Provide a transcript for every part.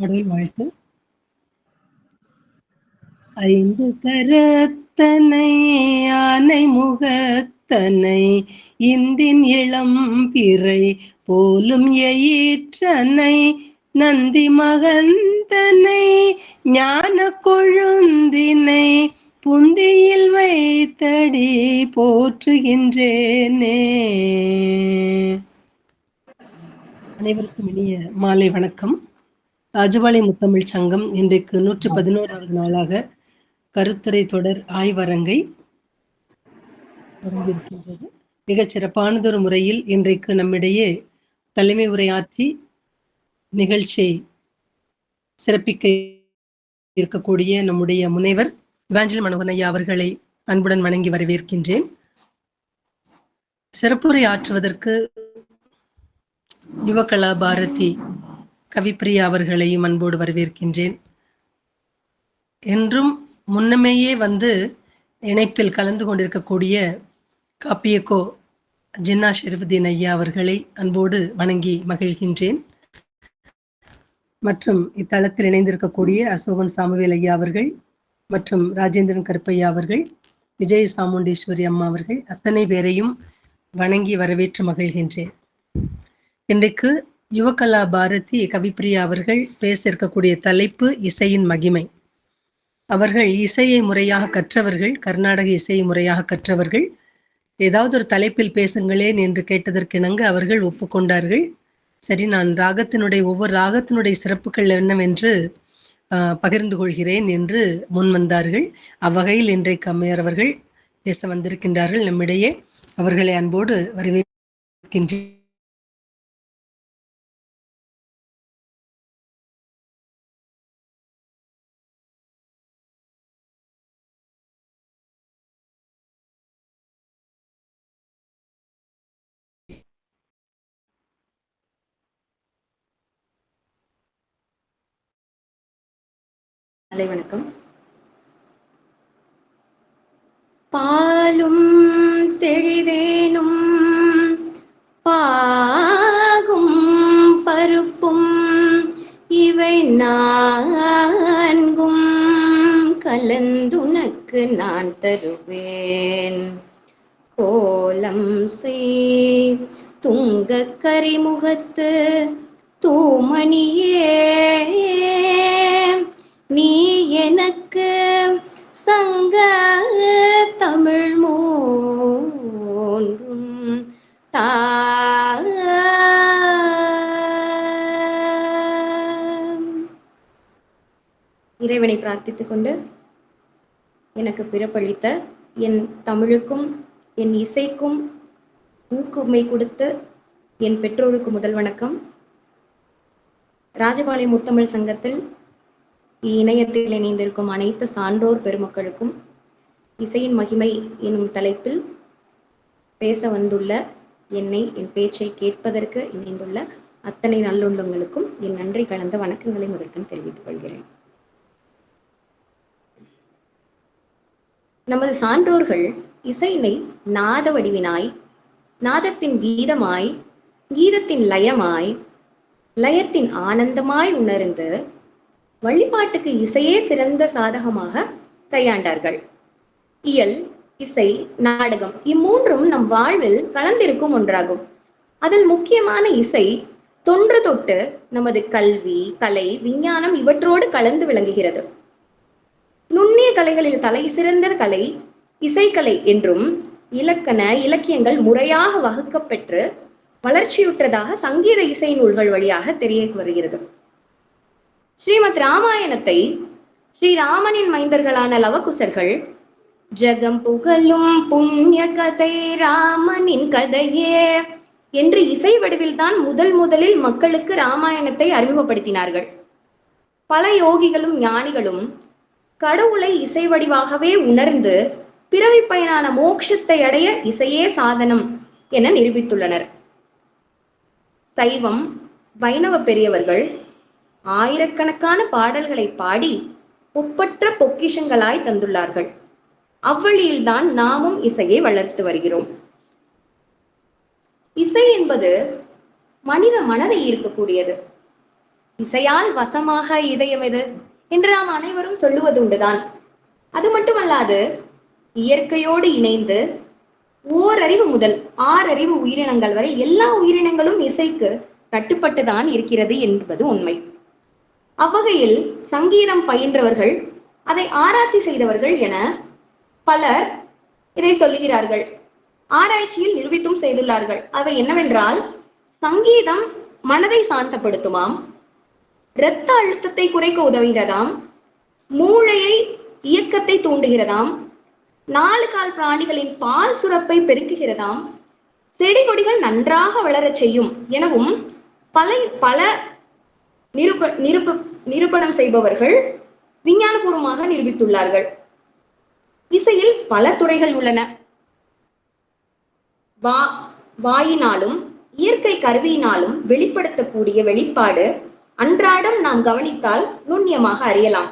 கடவுள் வாழ்த்து. ஐந்து கரத்தனை ஆனை முகத்தனை இந்தின் இளம் பிறை போலும் எயிற்றனை நந்தி மகந்தனை ஞான கொழுந்தினை புந்தியில் வைத்தடி போற்றுகின்றேனே. அனைவருக்கும் இனிய மாலை வணக்கம். ராஜபாளையம் முத்தமிழ் சங்கம் இன்றைக்கு 111வது நாளாக கருத்துரை தொடர் ஆய்வரங்கை தொடங்கியிருக்கின்றது. மிகச் சிறப்பானதொரு முறையில் இன்றைக்கு நம்மிடையே தலைமை உரையாற்றி நிகழ்ச்சியை சிறப்பிக்க இருக்கக்கூடிய நம்முடைய முனைவர் இவாஞ்சல் மனோகரன் ஐயா அவர்களை அன்புடன் வணங்கி வரவேற்கின்றேன். சிறப்புரை ஆற்றுவதற்கு யுவகலா பாரதி கவிப்பிரியா அவர்களையும் அன்போடு வரவேற்கின்றேன். என்றும் முன்னமேயே இணைப்பில் கலந்து கொண்டிருக்கக்கூடிய காப்பியக்கோ ஜின்னா ஷெரீஃபுதீன் ஐயா அவர்களை அன்போடு வணங்கி மகிழ்கின்றேன். மற்றும் இத்தளத்தில் இணைந்திருக்கக்கூடிய அசோகன் சாமுவேல் ஐயா அவர்கள் மற்றும் ராஜேந்திரன் கருப்பையா அவர்கள், விஜய சாமுண்டீஸ்வரி அம்மா அவர்கள், அத்தனை பேரையும் வணங்கி வரவேற்று மகிழ்கின்றேன். இன்றைக்கு யுவகலா பாரதி கவிப்பிரியா அவர்கள் பேச இருக்கக்கூடிய தலைப்பு இசையின் மகிமை. அவர்கள் இசையை முறையாக கற்றவர்கள், கர்நாடக இசையை முறையாக கற்றவர்கள். ஏதாவது ஒரு தலைப்பில் பேசுங்களேன் என்று கேட்டதற்கிணங்க அவர்கள் ஒப்புக்கொண்டார்கள். சரி, நான் ஒவ்வொரு ராகத்தினுடைய சிறப்புகள் என்னவென்று பகிர்ந்து கொள்கிறேன் என்று முன் வந்தார்கள். அவ்வகையில் இன்றைக்கு அம்மையார் அவர்கள் பேச வந்திருக்கின்றார்கள் நம்மிடையே. அவர்களை அன்போடு வரவேற்கின்றேன். வணக்கம். பாலும் தெளிதேனும் பாகும் பருப்பும் இவை நான்கும் கலந்துனக்கு நான் தருவேன். கோலம் செய் துங்க கரிமுகத்து தூமணியே, நீ எனக்கு சங்க தமிழ் மூன்றும் தா. இறைவனை பிரார்த்தித்துக் கொண்டு எனக்கு பிறப்பளித்த என் தமிழுக்கும் என் இசைக்கும் ஊக்குமை கொடுத்த என் பெற்றோருக்கு முதல் வணக்கம். ராஜபாளையம் முத்தமிழ் சங்கத்தில் இணையத்தில் இணைந்திருக்கும் அனைத்து சான்றோர் பெருமக்களுக்கும் இசையின் மகிமை எனும் தலைப்பில் பேச வந்துள்ள என்னை, என் பேச்சை கேட்பதற்கு இணைந்துள்ள அத்தனை நல்லுள்ளங்களுக்கும் என் நன்றி கலந்த வணக்கங்களை முதற்கண் தெரிவித்துக் கொள்கிறேன். நமது சான்றோர்கள் இசையினை நாத வடிவினாய், நாதத்தின் கீதமாய், கீதத்தின் லயமாய், லயத்தின் ஆனந்தமாய் உணர்ந்து வழிபாட்டுக்கு இசையே சிறந்த சாதகமாக கையாண்டார்கள். இயல், இசை, நாடகம் இம்மூன்றும் நம் வாழ்வில் கலந்திருக்கும் ஒன்றாகும். அதில் முக்கியமான இசை தொன்று தொட்டு நமது கல்வி, கலை, விஞ்ஞானம் இவற்றோடு கலந்து விளங்குகிறது. நுண்ணிய கலைகளில் தலை சிறந்த கலை இசைக்கலை என்றும் இலக்கண இலக்கியங்கள் முறையாக வகுக்கப்பெற்று வளர்ச்சியுற்றதாக சங்கீத இசை நூல்கள் வழியாக தெரிய வருகிறது. ஸ்ரீமத் ராமாயணத்தை ஸ்ரீராமனின் மைந்தர்களான லவகுசர்கள் ஜகம் புகழும் புண்ணிய கதை ராமனின் கதையே என்று இசை வடிவில் தான் முதலில் மக்களுக்கு ராமாயணத்தை அறிமுகப்படுத்தினார்கள். பல யோகிகளும் ஞானிகளும் கடவுளை இசை வடிவாகவே உணர்ந்து பிறவி பயனான மோட்சத்தை அடைய இசையே சாதனம் என நிரூபித்துள்ளனர். சைவம், வைணவ பெரியவர்கள் ஆயிரக்கணக்கான பாடல்களை பாடி ஒப்பற்ற பொக்கிஷங்களாய் தந்துள்ளார்கள். அவ்வழியில்தான் நாமும் இசையை வளர்த்து வருகிறோம். இசை என்பது மனித மனதை ஈர்க்கக்கூடியது. இசையால் வசமாக இதயம் எது என்று நாம் அனைவரும் சொல்லுவதுண்டுதான். அது மட்டுமல்லாது இயற்கையோடு இணைந்து ஓரறிவு முதல் 6 அறிவு உயிரினங்கள் வரை எல்லா உயிரினங்களும் இசைக்கு கட்டுப்பட்டுதான் இருக்கிறது என்பது உண்மை. அவ்வகையில் சங்கீதம் பயின்றவர்கள், அதை ஆராய்ச்சி செய்தவர்கள் என பலர் இதை சொல்லுகிறார்கள். ஆராய்ச்சியில் நிரூபித்தும் செய்துள்ளார்கள். அவை என்னவென்றால், சங்கீதம் மனதை சாந்தப்படுத்துமாம், இரத்த அழுத்தத்தை குறைக்க உதவுகிறதாம், மூளையை இயக்கத்தை தூண்டுகிறதாம், 4 கால் பிராணிகளின் பால் சுரப்பை பெருக்குகிறதாம், செடி கொடிகள் நன்றாக வளரச் செய்யும் எனவும் பல நிரூபணம் செய்பவர்கள் விஞ்ஞானபூர்வமாக நிரூபித்துள்ளார்கள். இசையில் பல துறைகள் உள்ளன. வாயினாலும் இயற்கை கருவியினாலும் வெளிப்படுத்தக்கூடிய வெளிப்பாடு அன்றாடம் நாம் கவனித்தால் நுண்ணியமாக அறியலாம்.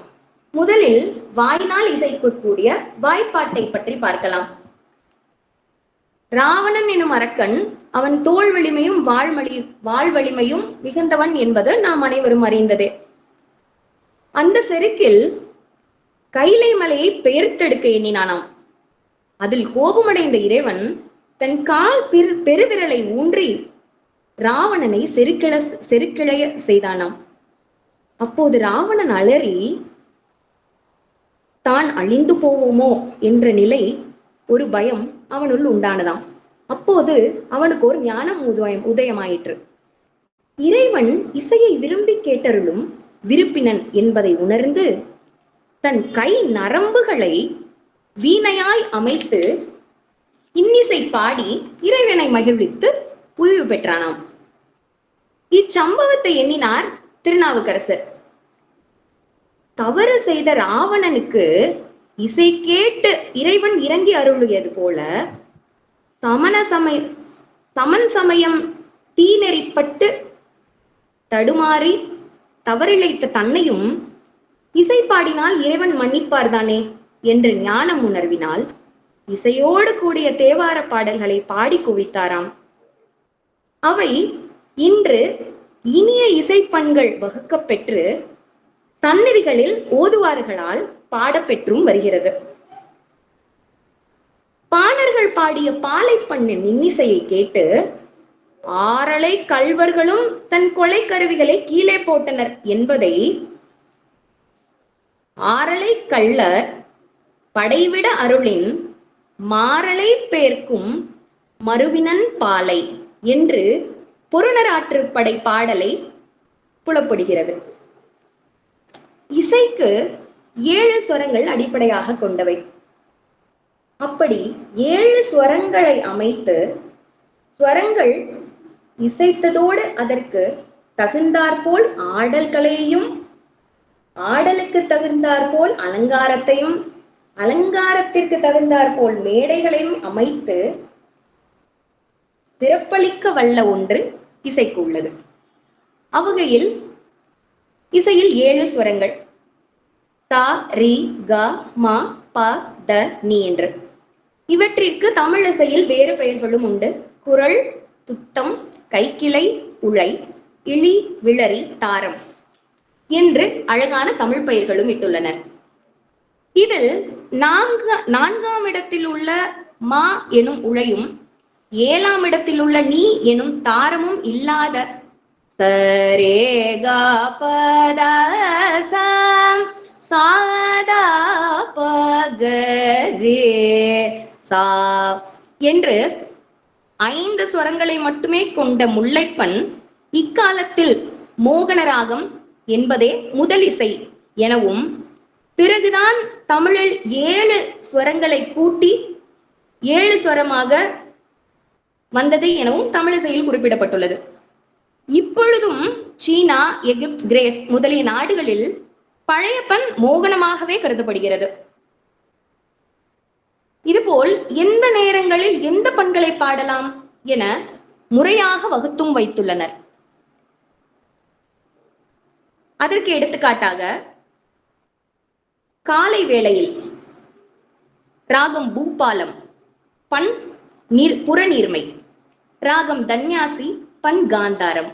முதலில் வாயினால் இசைக்கக்கூடிய வாய்ப்பாட்டை பற்றி பார்க்கலாம். ராவணன் எனும் அரக்கன் அவன் தோல் வலிமையும் வாழ் வலிமையும் மிகுந்தவன் என்பது நாம் அனைவரும் அறிந்ததே. அந்த செருக்கில் கைலை மலையை பெயர்த்தெடுக்க எண்ணினானாம். அதில் கோபமடைந்த இறைவன் தன் கால் பெருவிரலை ஊன்றி ராவணனை செருக்கிழைய செய்தானாம். அப்போது ராவணன் அலறி தான் அழிந்து போவோமோ என்ற நிலை, ஒரு பயம் அவனுள் உண்டானதாம். அப்போது அவனுக்கு ஒரு ஞானம் உதயமாயிற்று. இறைவன் இசையை விரும்பி கேட்டருளும் விருப்பினன் என்பதை உணர்ந்து தன் கை நரம்புகளை வீணையாய் அமைத்து இன்னிசை பாடி இறைவனை மகிழ்வித்து உய்வு பெற்றானாம். இச்சம்பவத்தை எண்ணினார் திருநாவுக்கரசர். தவறு செய்த ராவணனுக்கு இசை கேட்டு இறைவன் இறங்கி அருளியது போல சமன் சமயம் தீநெறிப்பட்டு தடுமாறி தவறிழைத்த தன்னையும் இசை பாடினால் இறைவன் மன்னிப்பார் தானே என்ற ஞானம் உணர்வினால் இசையோடு கூடிய தேவார பாடல்களை பாடி குவித்தாராம். அவை இன்று இனிய இசைப்பண்கள் வகுக்கப் பெற்று சந்நிதிகளில் ஓதுவார்களால் பாடப்பெற்றும் வருகிறது. பாணர்கள் பாடிய பாலை பண்ணின் இன்னிசையை கேட்டு ஆறலை கள்வர்களும் தன் கொலை கருவிகளை கீழே போட்டனர் என்பதை ஆறலை கள்ளர் படைவிட அருளின் மாறலை பேர்க்கும் மறுவினன் பாலை என்று புறநராற்றுப்படை பாடலை புலப்படுகிறது. இசைக்கு 7 ஸ்வரங்கள் அடிப்படையாக கொண்டவை. அப்படி 7 ஸ்வரங்களை அமைத்து ஸ்வரங்கள் இசைத்ததோடு அதற்கு தகுந்தாற்போல் ஆடல் கலையையும், ஆடலுக்கு தகுந்தாற்போல் அலங்காரத்தையும், அலங்காரத்திற்கு தகுந்தாற்போல் மேடைகளையும் அமைத்து சிறப்பளிக்க வல்ல ஒன்று இசைக்கு உள்ளது. அவ்வகையில் இசையில் 7 ஸ்வரங்கள் சா ரி க ம ப த நீ என்று. இவற்றிற்கு தமிழ் இசையில் வேறு பெயர்களும் உண்டு. குரல், துத்தம், கைக்கிளை, உழை, இழி, விளரி, தாரம் என்று அழகான தமிழ் பெயர்களும் இட்டுள்ளனர். இதில் 4ஆம் இடத்தில் உள்ள மா எனும் உழையும் 7ஆம் இடத்தில் உள்ள நீ எனும் தாரமும் இல்லாத சரே க ப த ச சாதா ப க ரே சா என்று 5 ஸ்வரங்களை மட்டுமே கொண்ட முல்லைப்பண் இக்காலத்தில் மோகன ராகம் என்பதே முதல் இசை எனவும், பிறகுதான் தமிழில் 7 ஸ்வரங்களை கூட்டி 7 ஸ்வரமாக வந்தது எனவும் தமிழிசையில் குறிப்பிடப்பட்டுள்ளது. இப்பொழுதும் சீனா, எகிப்து, கிரேஸ் முதலிய நாடுகளில் பழைய பண் மோகனமாகவே கருதப்படுகிறது. இதுபோல் எந்த நேரங்களில் எந்த பண்களை பாடலாம் என முறையாக வகுத்தும் வைத்துள்ளனர். அதற்கு எடுத்துக்காட்டாக காலை வேளையில் ராகம் பூபாலம் பண் புறநீர்மை, ராகம் தன்யாசி பண் காந்தாரம்,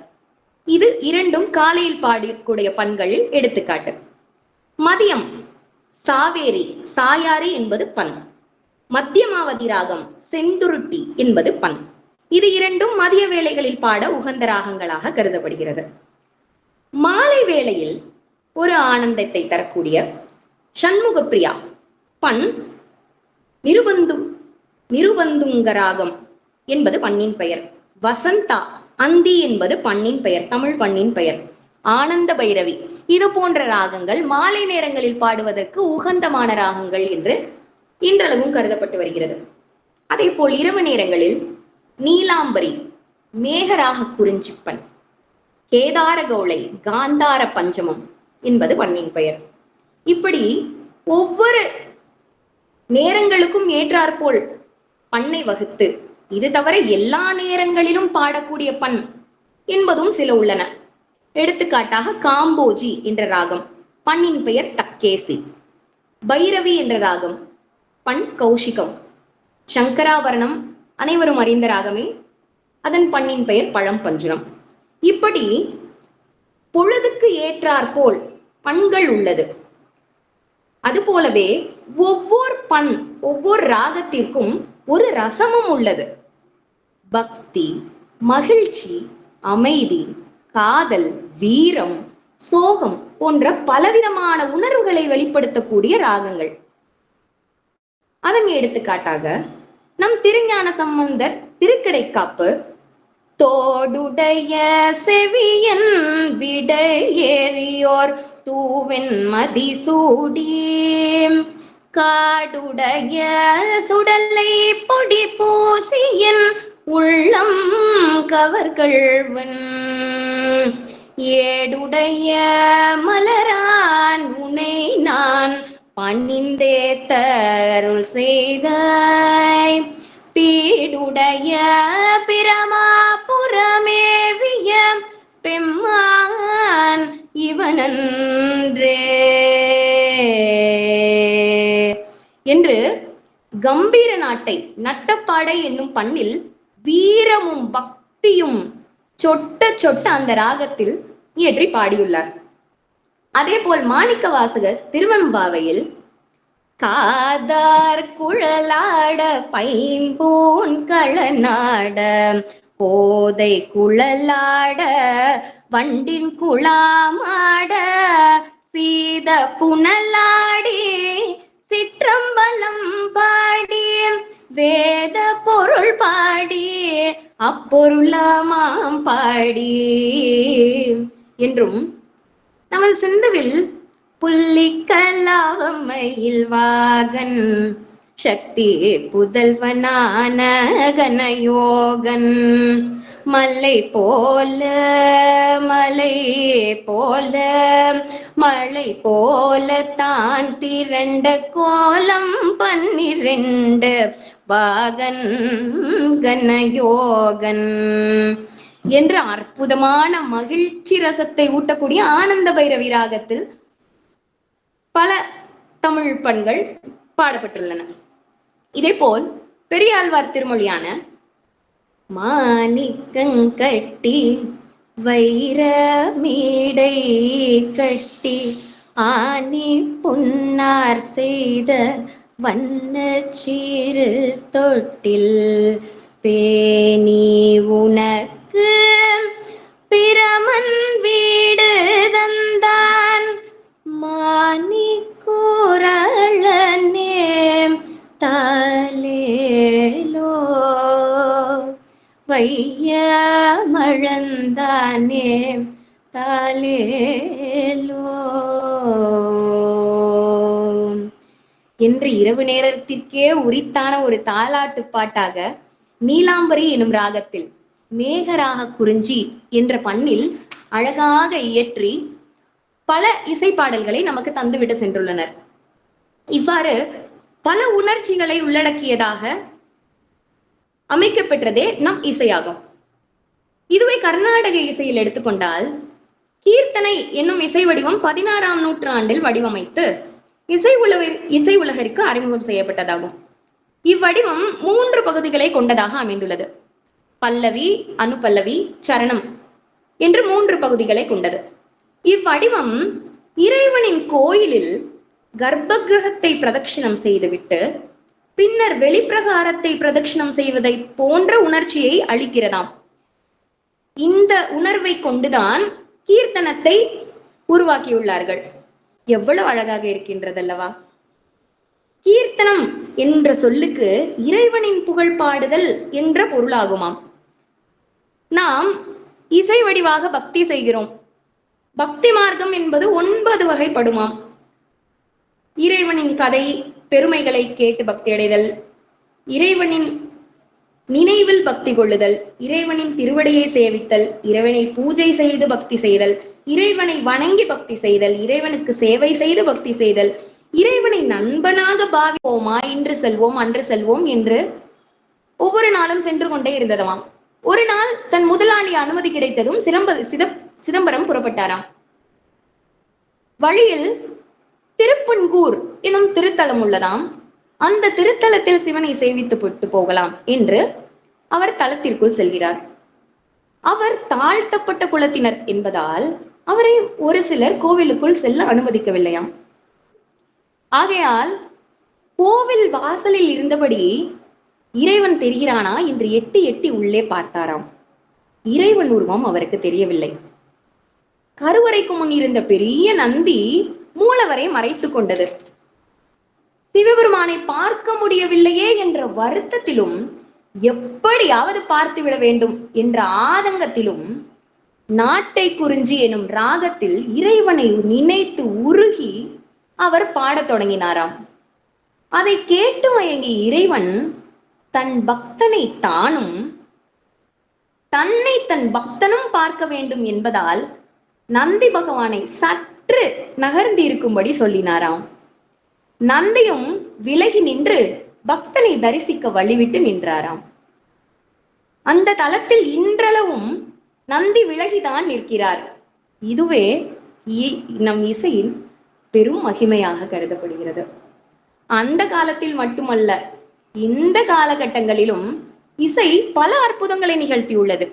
இது இரண்டும் காலையில் பாடக்கூடிய பண்களில் எடுத்துக்காட்டு. மதியம் சாவேரி சாயாரி என்பது பண். மத்தியமாவதி ராகம் செந்துருட்டி என்பது பண். இது இரண்டும் மதிய வேளைகளில் பாட உகந்த ராகங்களாக கருதப்படுகிறது. மாலை வேளையில் ஒரு ஆனந்தத்தை தரக்கூடிய சண்முகப்பிரியா பண் நிருபந்துங்க ராகம் என்பது பண்ணின் பெயர். வசந்தா அந்தி என்பது பண்ணின் பெயர், தமிழ் பண்ணின் பெயர். ஆனந்த பைரவி இது போன்ற ராகங்கள் மாலை நேரங்களில் பாடுவதற்கு உகந்தமான ராகங்கள் என்று இன்றளவும் கருதப்பட்டு வருகிறது. அதே போல் இரவு நேரங்களில் நீலாம்பரி மேகராக குறிஞ்சிப்பன், கேதார கௌளை காந்தார பஞ்சமம் என்பது பண்ணின் பெயர். இப்படி ஒவ்வொரு நேரங்களுக்கும் ஏற்றாற்போல் பண்ணை வகுத்து இது தவிர எல்லா நேரங்களிலும் பாடக்கூடிய பண் என்பதும் சில உள்ளன. எடுத்துக்காட்டாக காம்போஜி என்ற ராகம் பண்ணின் பெயர் தக்கேசி. பைரவி என்ற ராகம் பண் கௌஷிகம். சங்கராபரணம் அனைவரும் அறிந்த ராகமே, அதன் பண்ணின் பெயர் பழம்பஞ்சுரம். இப்படி பொழுதுக்கு ஏற்றாற்போல் பண்கள் உள்ளது. அதுபோலவே ஒவ்வொரு பண் ஒவ்வொரு ராகத்திற்கும் ஒரு ரசமும் உள்ளது. பக்தி, மகிழ்ச்சி, அமைதி, காதல், வீரம், சோகம் போன்ற பலவிதமான உணர்வுகளை வெளிப்படுத்தக்கூடிய ராகங்கள். அதன் எடுத்துக்காட்டாக நம் திருஞான சம்பந்தர் திருக்கடைக்காப்பு தோடுடைய செவியன் விடையேறியோர் தூவென் மதிசூடி காடுடைய சுடலை பொடி பூசியன் உள்ளம் கவர்கள்வன் ஏடுடைய மலரான் உனை நான் பணிந்தேத்த அருள் செய்தாய் பீடுடைய பிரமாபுரமேவிய பெம்மான் இவனன்றே என்று கம்பீர நாட்டை நட்டப்பாடை என்னும் பண்ணில் வீரமும் பக்தியும் சொட்ட சொட்ட அந்த ராகத்தில் இயற்றி பாடியுள்ளார். அதே போல் மாணிக்க வாசகர் திருவெம்பாவையில் காதார் குழலாட பைம்பூன் களநாட போதை குழலாட வண்டின் குழாமாட சீத புனலாடி சிற்றம்பலம் பாடி வேத பொருள் பாடி அப்பொருளாமாம் பாடி என்றும் நமது சிந்துவில் புள்ளிக்கலாவமையில் வாகன் சக்தி புதல்வனான கனயோகன் மலை போல மழை போல தான் திரண்ட கோலம் 12 பாகன் கனயோகன் என்ற அற்புதமான மகிழ்ச்சி ரசத்தை ஊட்டக்கூடிய ஆனந்த பைரவி ராகத்தில் பல தமிழ் பண்கள் பாடப்பட்டுள்ளன. இதே போல் பெரியாழ்வார் திருமொழியான மாணிக்கங்கட்டி வைர மீடை கட்டி ஆனி புன்னார் செய்த வண்ண சீரு தொட்டில் பேணி உனக்கு பிரமன் வீடு தந்தான் மானி கூறலனே தாலேலோ வைய மழந்தானே தாலேலோ என்று இரவு நேரத்திற்கே உரித்தான ஒரு தாலாட்டு பாட்டாக நீலாம்பரி எனும் ராகத்தில் மேகராக குறிஞ்சி என்ற பண்ணில் அழகாக இயற்றி பல இசைப்பாடல்களை நமக்கு தந்துவிட்டு சென்றுள்ளனர். இவ்வாறு பல உணர்ச்சிகளை உள்ளடக்கியதாக அமைக்கப்பெற்றதே நம் இசையாகும். இதுவே கர்நாடக இசையில் எடுத்துக்கொண்டால் கீர்த்தனை என்னும் இசை வடிவம் 16ஆம் நூற்றாண்டில் வடிவமைத்து இசை உலகிற்கு அறிமுகம் செய்யப்பட்டதாகும். இவ்வடிவம் 3 பகுதிகளை கொண்டதாக அமைந்துள்ளது. பல்லவி, அனுபல்லவி, சரணம் என்று 3 பகுதிகளை கொண்டது. இவ்வடிவம் இறைவனின் கோயிலில் கர்ப்ப கிரகத்தை பிரதட்சிணம் செய்துவிட்டு பின்னர் வெளிப்பிரகாரத்தை பிரதட்சிணம் செய்வதை போன்ற உணர்ச்சியை அளிக்கிறதாம். இந்த உணர்வை கொண்டுதான் கீர்த்தனத்தை உருவாக்கியுள்ளார்கள். எவ்வளவு அழகாக இருக்கின்றதல்லவா? கீர்த்தனம் என்ற சொல்லுக்கு இறைவனின் புகழ் பாடுதல் என்ற பொருளாகுமாம். நாம் இசை வடிவாக பக்தி செய்கிறோம். பக்தி மார்க்கம் என்பது 9 வகைப்படுமாம். இறைவனின் கதை பெருமைகளை கேட்டு பக்தி அடைதல், இறைவனின் நினைவில் பக்தி கொள்ளுதல், இறைவனின் திருவடியை சேவித்தல், இறைவனை பூஜை செய்து பக்தி செய்தல், இறைவனை வணங்கி பக்தி செய்தல், இறைவனுக்கு சேவை செய்து பக்தி செய்தல், இறைவனை நண்பனாக பாவிப்போமா, இன்று செல்வோம் அன்று செல்வோம் என்று ஒவ்வொரு நாளும் சென்று கொண்டே இருந்ததாம். ஒரு நாள் தன் முதலாளி அனுமதி கிடைத்ததும் சிதம்பரம் புறப்பட்டாராம். வழியில் திருப்பன்கூர் எனும் திருத்தலம் உள்ளதாம். அந்த திருத்தலத்தில் சிவனை சேவித்து போட்டு போகலாம் என்று அவர் தலத்திற்குள் செல்கிறார். அவர் தாழ்த்தப்பட்ட குலத்தினர் என்பதால் அவரை ஒரு சிலர் கோவிலுக்குள் செல்ல அனுமதிக்கவில்லையாம். ஆகையால் கோவில் வாசலில் இருந்தபடி இறைவன் தெரிகிறானா என்று எட்டி எட்டி உள்ளே பார்த்தாராம். இறைவன் உருவம் அவருக்கு தெரியவில்லை. கருவறைக்கு முன் இருந்த பெரிய நந்தி மூலவரை மறைத்துக் கொண்டது. சிவபெருமானை பார்க்க முடியவில்லையே என்ற வருத்தத்திலும் எப்படியாவது பார்த்து விட வேண்டும் என்ற ஆதங்கத்திலும் நாட்டை குறிஞ்சி எனும் ராகத்தில் இறைவனை நினைத்து உருகி அவர் பாடத் தொடங்கினாராம். அதை கேட்டு மயங்கிய இறைவன் தன் பக்தனை தானும் தன்னை தன் பக்தனும் பார்க்க வேண்டும் என்பதால் நந்தி பகவானை சற்று நகர்ந்து இருக்கும்படி சொல்லினாராம். நந்தியும் விலகி நின்று பக்தனை தரிசிக்க வழிவிட்டு நின்றாராம். அந்த தலத்தில் இன்றளவும் நந்தி விலகிதான் நிற்கிறார். இதுவே நம் இசையின் பெரும் மகிமையாக கருதப்படுகிறது. அந்த காலத்தில் மட்டுமல்ல, இந்த காலகட்டங்களிலும் இசை பல அற்புதங்களை நிகழ்த்தியுள்ளது.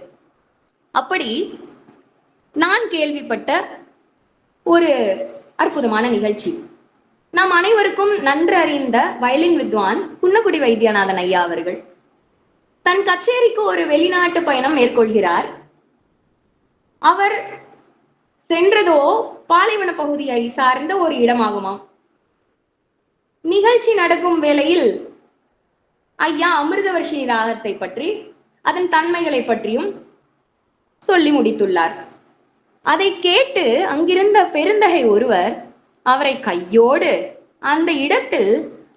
அப்படி நான் கேள்விப்பட்ட ஒரு அற்புதமான நிகழ்ச்சி, நாம் அனைவருக்கும் நன்கு அறிந்த வயலின் வித்வான் குன்னக்குடி வைத்தியநாதன் ஐயா அவர்கள் தன் கச்சேரிக்கு ஒரு வெளிநாட்டு பயணம் மேற்கொள்கிறார். அவர் சென்றதோ பாலைவன பகுதியை சார்ந்த ஒரு இடமாகுமாம். நிகழ்ச்சி நடக்கும் வேளையில் ஐயா அமிர்தவர்ஷினி ராகத்தை பற்றி அதன் தன்மைகளை பற்றியும் சொல்லி முடித்துள்ளார். அதை கேட்டு அங்கிருந்த பெருந்தகை ஒருவர் அவரை கையோடு அந்த இடத்தில்,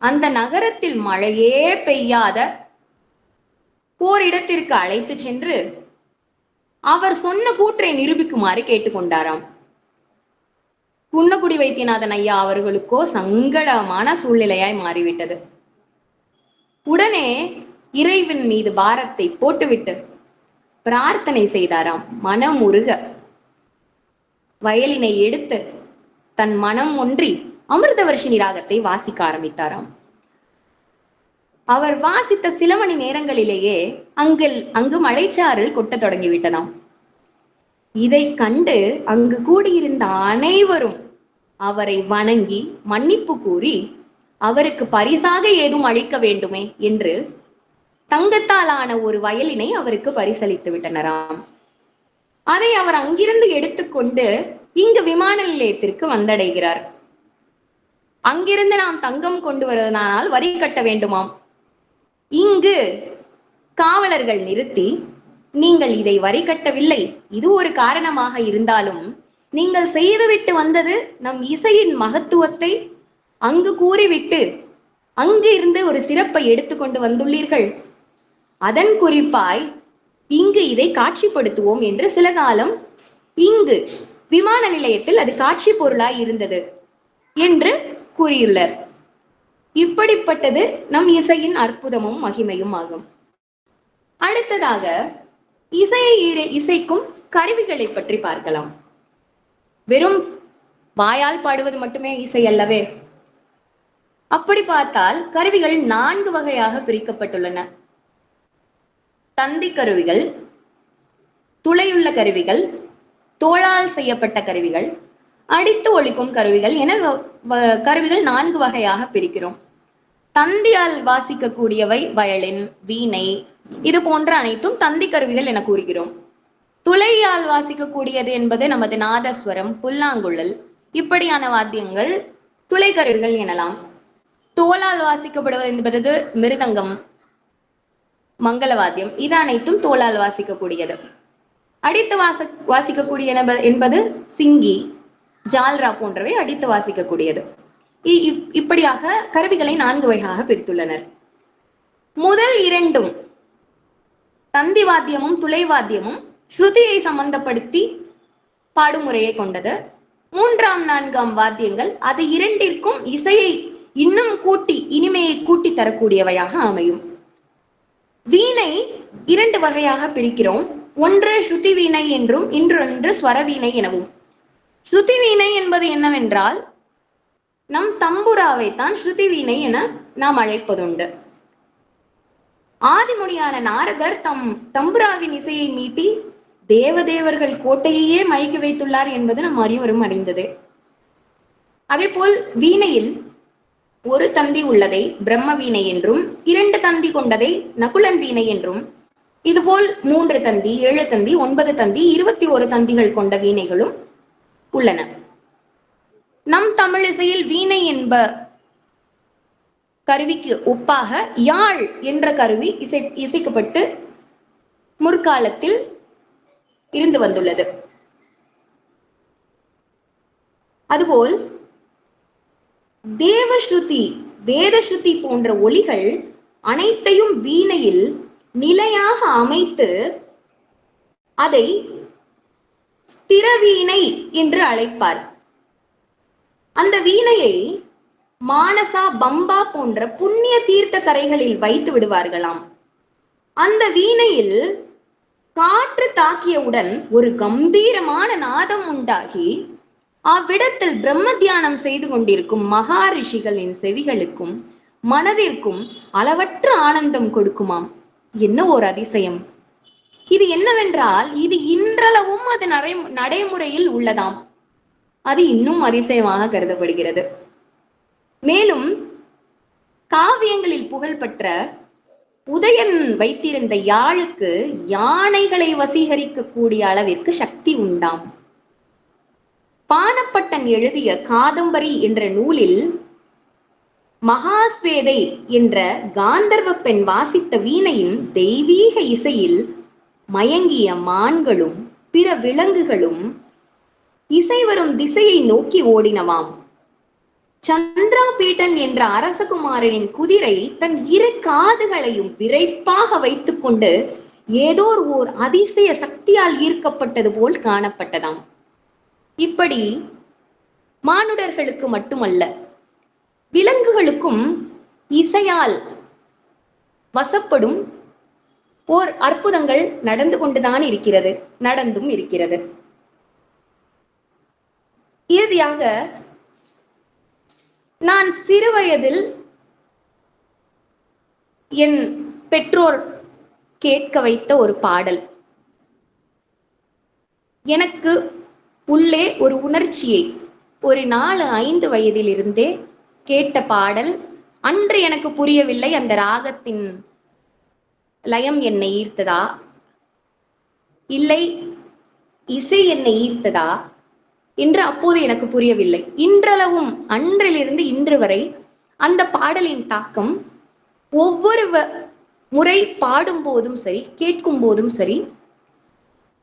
அந்த நகரத்தில் மழையே பெய்யாத ஓரிடத்திற்கு அழைத்து சென்று அவர் சொன்ன கூற்றை நிரூபிக்குமாறு கேட்டுக்கொண்டாராம். குன்னக்குடி வைத்தியநாதன் ஐயா அவர்களுக்கோ சங்கடமான சூழ்நிலையாய் மாறிவிட்டது. உடனே இறைவன் மீது பாரத்தை போட்டுவிட்டு பிரார்த்தனை செய்தாராம். மனம் உருக வயலினை எடுத்து தன் மனம் ஒன்றி அமிர்தவர்ஷினி ராகத்தை வாசிக்க ஆரம்பித்தாராம். அவர் வாசித்த சில மணி நேரங்களிலேயே அங்கு மழைச்சாரல் கொட்ட தொடங்கிவிட்டதாம். இதை கண்டு அங்கு கூடியிருந்த அனைவரும் அவரை வணங்கி மன்னிப்பு கூறி அவருக்கு பரிசாக ஏதும் அளிக்க வேண்டுமே என்று தங்கத்தாலான ஒரு வயலினை அவருக்கு பரிசளித்து விட்டனராம். அதை அவர் அங்கிருந்து எடுத்துக்கொண்டு இங்கு விமான நிலையத்திற்கு வந்தடைகிறார். அங்கிருந்து நாம் தங்கம் கொண்டு வருவதனால் வரி கட்ட வேண்டுமாம். இங்கு காவலர்கள் நிறுத்தி, நீங்கள் இதை வரி கட்டவில்லை, இது ஒரு காரணமாக இருந்தாலும் நீங்கள் செய்துவிட்டு வந்தது நம் இசையின் மகத்துவத்தை அங்கு கூறிவிட்டு அங்கு இருந்து ஒரு சிறப்பை எடுத்துக்கொண்டு வந்துள்ளீர்கள். அதன் குறிப்பாய் இங்கு இதை காட்சிப்படுத்துவோம் என்று சில காலம் இங்கு விமான நிலையத்தில் அது காட்சி பொருளாய் இருந்தது என்று கூறியுள்ளார். இப்படிப்பட்டது நம் இசையின் அற்புதமும் மகிமையும் ஆகும். அடுத்ததாக இசைக்கும் கருவிகளை பற்றி பார்க்கலாம். வெறும் வாயால் பாடுவது மட்டுமே இசை அல்லவே. அப்படி பார்த்தால் கருவிகள் 4 வகையாக பிரிக்கப்பட்டுள்ளன. தந்தி கருவிகள், துளையுள்ள கருவிகள், தோளால் செய்யப்பட்ட கருவிகள், அடித்து ஒலிக்கும் கருவிகள் என கருவிகள் 4 வகையாக பிரிக்கிறோம். தந்தியால் வாசிக்கக்கூடியவை வயலின், வீணை, இது போன்ற அனைத்தும் தந்தி கருவிகள் என கூறுகிறோம். துளையால் வாசிக்கக்கூடியது என்பது நமது நாதஸ்வரம், புல்லாங்குழல், இப்படியான வாத்தியங்கள் துளை கருவிகள் எனலாம். தோளால் வாசிக்கப்படுவது என்பது மிருதங்கம், மங்களவாத்தியம், இது அனைத்தும் தோளால் வாசிக்கக்கூடியது. அடித்து வாசிக்கக்கூடிய என்பது சிங்கி, ஜால்ரா போன்றவை அடித்து வாசிக்கக்கூடியது. இப்படியாக கருவிகளை 4 வகையாக பிரித்துள்ளனர். முதல் 2 தந்தி வாத்தியமும் துளை வாத்தியமும் ஸ்ருதியை சம்பந்தப்படுத்தி பாடும் முறையை கொண்டது. 3ஆம் 4ஆம் வாத்தியங்கள் அது இரண்டிற்கும் இசையை இன்னும் கூட்டி இனிமையை கூட்டி தரக்கூடியவையாக அமையும். வீணை 2 வகையாக பிரிக்கிறோம். ஒன்று ஸ்ருதி வீணை என்றும் இன்னொன்று ஸ்வர வீணை எனவும். ஸ்ருதி வீணை என்பது என்னவென்றால் நம் தம்புராவை தான் ஸ்ருதி வீணை என நாம் அழைப்பதுண்டு. ஆதிமுனியான நாரதர் தம் தம்புராவின் இசையை மீட்டி தேவதேவர்கள் கோட்டையே மயக்கி வைத்துள்ளார் என்பது நம் அறிவரும் அறிந்தது. அதே போல் வீணையில் ஒரு தந்தி உள்ளதை பிரம்ம வீணை என்றும், 2 தந்தி கொண்டதை நகுலன் வீணை என்றும், இதுபோல் 3 தந்தி, 7 தந்தி, 9 தந்தி, 21 தந்திகள் கொண்ட வீணைகளும் உள்ளன. நம் தமிழிசையில் வீணை என்ப கருவிக்கு ஒப்பாக யாழ் என்ற கருவி இசைக்கப்பட்டு முற்காலத்தில் இருந்து வந்துள்ளது. அதுபோல் தேவஸ்ருதி, வேதஸ்ருதி போன்ற ஒலிகள் அனைத்தையும் வீணையில் நிலையாக அமைத்து அதை ஸ்திர வீணை என்று அழைப்பார். அந்த வீணையை மானசா, பம்பா போன்ற புண்ணிய தீர்த்த கரைகளில் வைத்து விடுவார்களாம். அந்த வீணையில் காற்று தாக்கியவுடன் ஒரு கம்பீரமான நாதம் உண்டாகி அவ்விடத்தில் பிரம்ம தியானம் செய்து கொண்டிருக்கும் மகாரிஷிகளின் செவிகளுக்கும் மனதிற்கும் அளவற்ற ஆனந்தம் கொடுக்குமாம். என்ன ஒரு அதிசயம்! இது என்னவென்றால் இது இன்றளவும் அது நடைமுறையில் உள்ளதாம். அது இன்னும் அதிசயமாக கருதப்படுகிறது. மேலும் காவியங்களில் புகழ்பெற்ற உதயன் வைத்திருந்த யாழுக்கு யானைகளை வசீகரிக்க கூடிய அளவிற்கு சக்தி உண்டாம். பாணப்பட்டன் எழுதிய காதம்பரி என்ற நூலில் மகாஸ்வேதை என்ற காந்தர்வ பெண் வாசித்த வீணையின் தெய்வீக இசையில் மயங்கிய மான்களும் பிற விலங்குகளும் இசை வரும் திசையை நோக்கி ஓடினவாம். சந்திராபீட்டன் என்ற அரசகுமாரனின் குதிரை தன் 2 காதுகளையும் விரைப்பாக வைத்துக் கொண்டு ஏதோ ஓர் அதிசய சக்தியால் ஈர்க்கப்பட்டது போல் காணப்பட்டதாம். இப்படி மானுடர்களுக்கு மட்டுமல்ல, விலங்குகளுக்கும் இசையால் வசப்படும் ஓர் அற்புதங்கள் நடந்து கொண்டுதான் இருக்கிறது, நடந்தும் இருக்கிறது. இறுதியாக நான் சிறுவயதில் என் பெற்றோர் கேட்க வைத்த ஒரு பாடல் எனக்கு உள்ளே ஒரு உணர்ச்சியை ஒரு 4-5 வயதில் இருந்தே கேட்ட பாடல். அன்று எனக்கு புரியவில்லை அந்த ராகத்தின் லயம் என்னை ஈர்த்ததா, இல்லை இசை என்னை ஈர்த்ததா என்று அப்போது எனக்கு புரியவில்லை. இன்றளவும் அன்றிலிருந்து இன்று வரை அந்த பாடலின் தாக்கம் ஒவ்வொரு முறை பாடும் போதும் சரி, கேட்கும் போதும் சரி,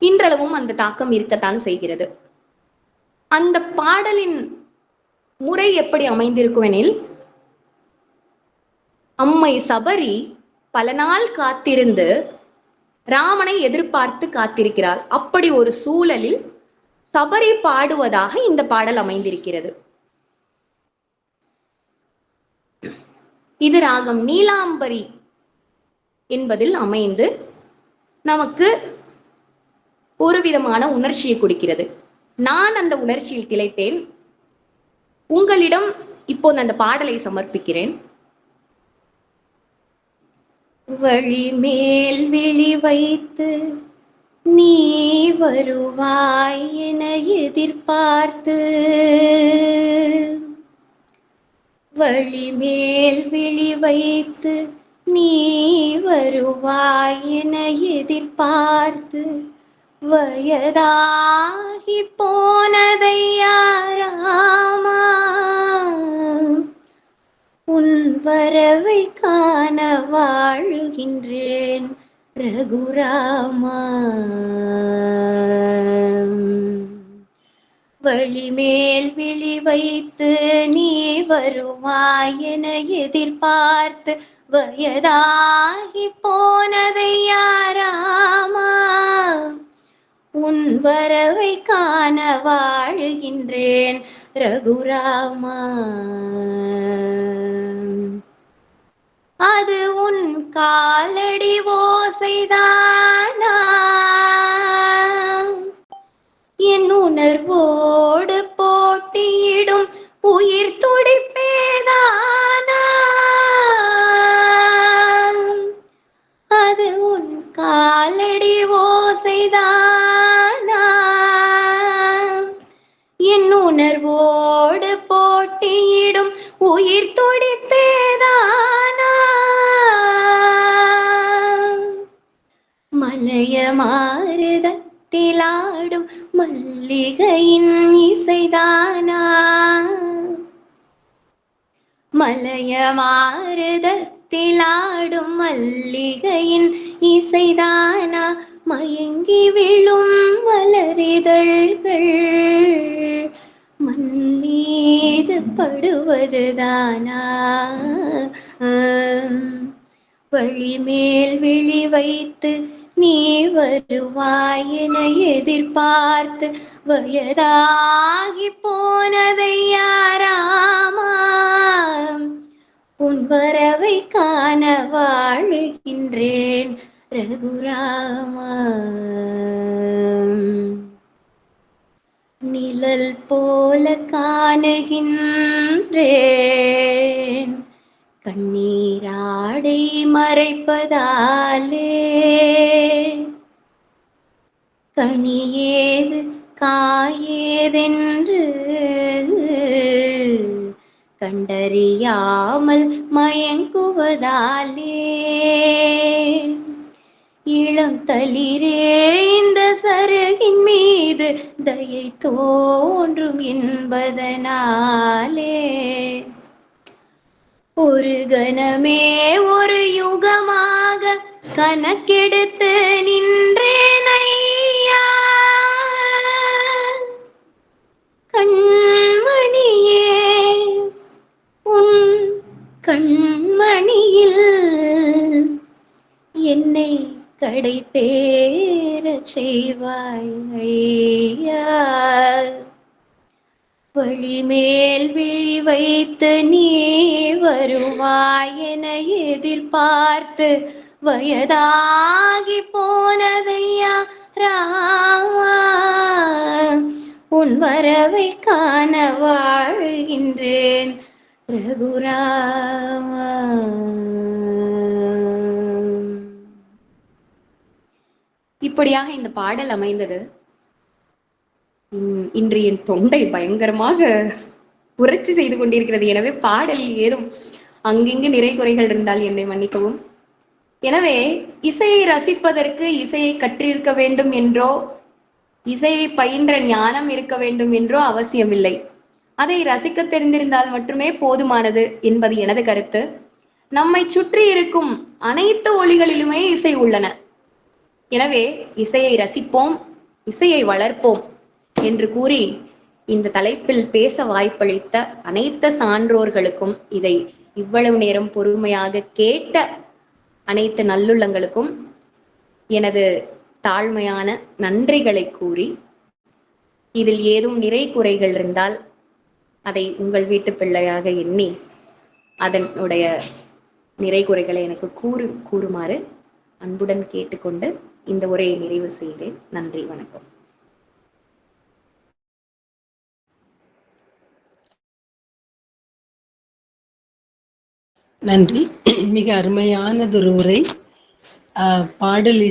இன்றளவும் அந்த தாக்கம் இருக்கத்தான் செய்கிறது. அந்த பாடலின் முறை எப்படி அமைந்திருக்கும் எனில், அம்மை சபரி பல நாள் காத்திருந்து ராமனை எதிர்பார்த்து காத்திருக்கிறாள். அப்படி ஒரு சூழலில் சபரி பாடுவதாக இந்த பாடல் அமைந்திருக்கிறது. இது ராகம் நீலாம்பரி என்பதில் அமைந்து நமக்கு ஒரு விதமான உணர்ச்சியை கொடுக்கிறது. நான் அந்த உணர்ச்சியில் திளைத்தேன். உங்களிடம் இப்போது அந்த பாடலை சமர்ப்பிக்கிறேன். வழி மேல் விழி வைத்து நீ வருவாய் என எதிர்பார்த்து வழிமேல் விழி வைத்து நீ வருவாய் என எதிர்பார்த்து வயதாகி போனதையா ராமா, உன் வரவை காண வாழுகின்றேன் ரகுராமா. வழிமேல் விழி வைத்து நீ வருவாய் என எதிர்பார்த்து வயதாகி போனதையா ராமா, உன் வரவை காண வாழுகின்றேன் ரகுராமா. அது உன் காலடி ஓசைதானா, என் உணர்வோடு போட்டியிடும் உயிர் துடிப்பேதானா, அது உன் காலடி ஓசைதானா, என் உணர்வோடு போட்டியிடும் உயிர் துடிப்பேதானா. மலைய மாறுதத்திலாடும் மல்லிகையின் இசைதானா, மலைய மாறுதத்திலாடும் மல்லிகையின் இசைதானா, மயங்கி விழும் மலரிதழ்கள் மண் மீது படுவதுதானா. வழிமேல் விழி வைத்து நீ வருவாய் என எதிர்பார்த்து வயதாகி போனதையா ராமா, உன் வரவை காண வாழுகின்றேன் ரகுராமா. நிழல் போல காணுகின்றேன் கண்ணீராடை மறைப்பதாலே, கனியேது காயேதென்று கண்டறியாமல் மயங்குவதாலே, இளம் தளிரே இந்த சருகின் மீது தயை தோன்றும் என்பதனாலே, ஒரு கணமே ஒரு யுகமாக கணக்கெடுத்து நின்றேன் ஐயா. கண்மணியே உன் கண்மணியில் என்னை கடை தேர செய்வாய் ஐயா. வழிமேல் விழி வைத்து நீ வருவாய் என எதிர்பார்த்து வயதாகி போனதையா ராமா, உன் வரவை காண வாழ்கின்றேன் ரகுராமா. இப்படியாக இந்த பாடல் அமைந்தது. இன்று என் தொண்டை பயங்கரமாக புரட்சி செய்து கொண்டிருக்கிறது. எனவே பாடலில் ஏதும் அங்கிங்கு நிறை குறைகள் இருந்தால் என்னை மன்னிக்கவும். எனவே இசையை ரசிப்பதற்கு இசையை கற்றிருக்க வேண்டும் என்றோ இசையை பயின்ற ஞானம் இருக்க வேண்டும் என்றோ அவசியமில்லை. அதை ரசிக்க தெரிந்திருந்தால் மட்டுமே போதுமானது என்பது எனது கருத்து. நம்மை சுற்றி இருக்கும் அனைத்து ஒலிகளிலுமே இசை உள்ளன. எனவே இசையை ரசிப்போம், இசையை வளர்ப்போம் என்று கூறி இந்த தலைப்பில் பேச வாய்ப்பளித்த அனைத்து சான்றோர்களுக்கும், இதை இவ்வளவு நேரம் பொறுமையாக கேட்ட அனைத்து நல்லுள்ளங்களுக்கும் எனது தாழ்மையான நன்றிகளை கூறி, இதில் ஏதும் நிறை குறைகள் இருந்தால் அதை உங்கள் வீட்டு பிள்ளையாக எண்ணி அதனுடைய நிறை குறைகளை எனக்கு கூறுமாறு அன்புடன் கேட்டுக்கொண்டு இந்த உரையை நிறைவு செய்தேன். நன்றி, வணக்கம். நன்றி. மிக அருமையானதொரு உரை. பாடல்